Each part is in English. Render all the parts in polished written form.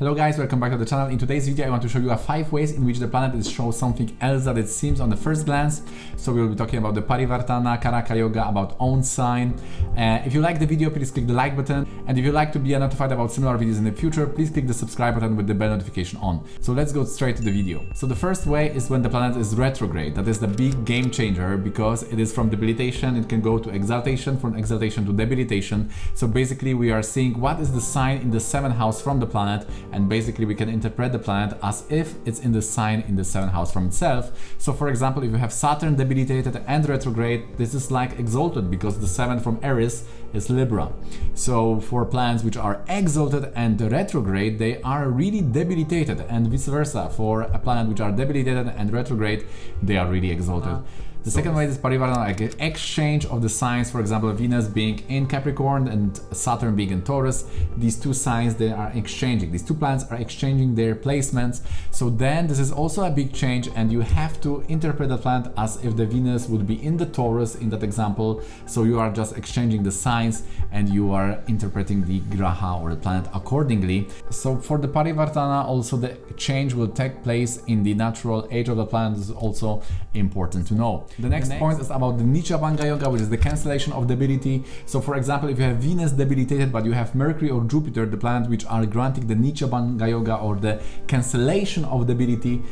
Hello guys, welcome back to the channel. In today's video I want to show you 5 ways in which the planet is shows something else that it seems on the first glance. So we will be talking about the Parivartana, Karaka yoga, about own sign. If you like the video, please click the like button. And if you like to be notified about similar videos in the future, please click the subscribe button with the bell notification on. So let's go straight to the video. So the first way is when the planet is retrograde. That is the big game changer because it is from debilitation, it can go to exaltation, from exaltation to debilitation. So basically we are seeing what is the sign in the 7th house from the planet, and basically we can interpret the planet as if it's in the sign in the 7th house from itself. So for example, if you have Saturn debilitated and retrograde, this is like exalted because the 7th from Aries is Libra. So for planets which are exalted and retrograde, they are really debilitated, and vice versa. For a planet which are debilitated and retrograde, they are really exalted. The second way is Parivartana, like an exchange of the signs. For example, Venus being in Capricorn and Saturn being in Taurus. These two signs, they are exchanging. These two planets are exchanging their placements. So then this is also a big change, and you have to interpret the planet as if the Venus would be in the Taurus in that example. So you are just exchanging the signs and you are interpreting the graha or the planet accordingly. So for the Parivartana, also the change will take place in the natural age of the planet. This is also important to know. The next point is about the Nicabhanga yoga, which is the cancellation of debility. So for example, if you have Venus debilitated but you have Mercury or Jupiter, the planets which are granting the Nicabhanga yoga or the cancellation of debility,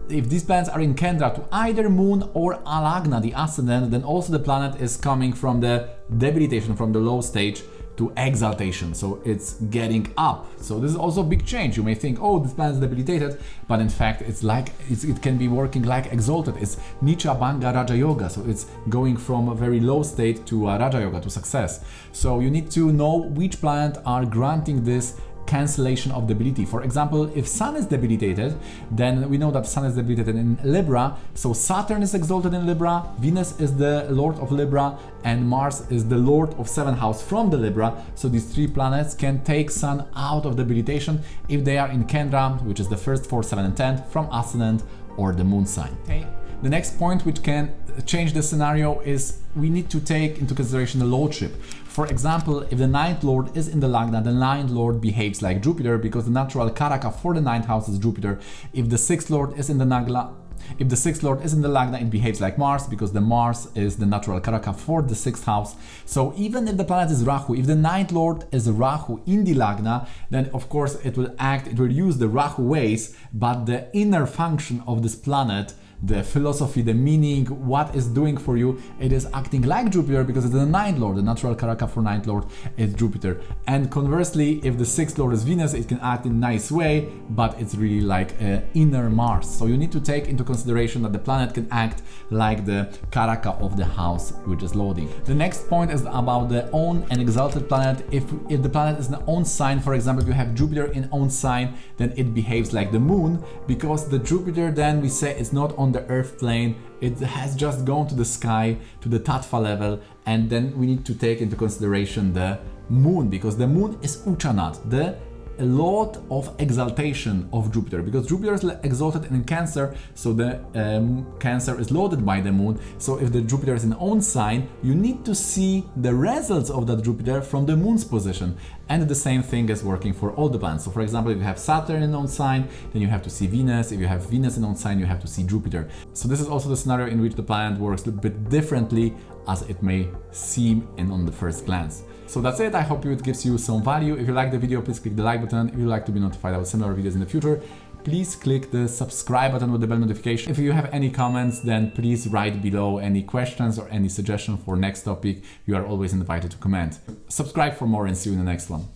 if these planets are in Kendra to either Moon or Alagna, the ascendant, then also the planet is coming from the debilitation, from the low stage to exaltation, so it's getting up. So this is also a big change. You may think, oh, this planet is debilitated, but in fact it's like it can be working like exalted. It's Nicabhanga Raja Yoga, so it's going from a very low state to Raja Yoga, to success. So you need to know which planet are granting this cancellation of debility. For example, if Sun is debilitated, then we know that Sun is debilitated in Libra, so Saturn is exalted in Libra, Venus is the Lord of Libra, and Mars is the Lord of 7th house from the Libra. So these 3 planets can take Sun out of debilitation if they are in Kendra, which is the 1st, 4th, 7th, and 10th from ascendant or the moon sign. Okay. The next point which can change the scenario is we need to take into consideration the Lordship. For example, if the 9th Lord is in the Lagna, the 9th Lord behaves like Jupiter because the natural karaka for the 9th house is Jupiter. If the 6th Lord is in the Nagla, if the 6th Lord is in the Lagna, it behaves like Mars because the Mars is the natural karaka for the 6th house. So even if the planet is Rahu, if the 9th Lord is Rahu in the Lagna, then of course it will use the Rahu ways, but the inner function of this planet, the philosophy, the meaning, what is doing for you, it is acting like Jupiter because it's the 9th Lord. The natural karaka for 9th Lord is Jupiter. And conversely, if the 6th Lord is Venus, it can act in a nice way, but it's really like inner Mars. So you need to take into consideration that the planet can act like the karaka of the house which is loading. The next point is about the own and exalted planet. If the planet is in the own sign, for example, if you have Jupiter in own sign, then it behaves like the moon because the Jupiter, then we say it's not on the earth plane, it has just gone to the sky, to the tattva level, and then we need to take into consideration the moon because the moon is Uchanat, the Lord of exaltation of Jupiter, because Jupiter is exalted in Cancer, so the Cancer is loaded by the moon. So if the Jupiter is in own sign, you need to see the results of that Jupiter from the moon's position, and the same thing is working for all the planets. So for example, if you have Saturn in own sign, then you have to see Venus. If you have Venus in own sign, you have to see Jupiter. So this is also the scenario in which the planet works a bit differently as it may seem on the first glance. So that's it. I hope it gives you some value. If you like the video, please click the like button. If you'd like to be notified about similar videos in the future, please click the subscribe button with the bell notification. If you have any comments, then please write below any questions or any suggestion for next topic. You are always invited to comment. Subscribe for more and see you in the next one.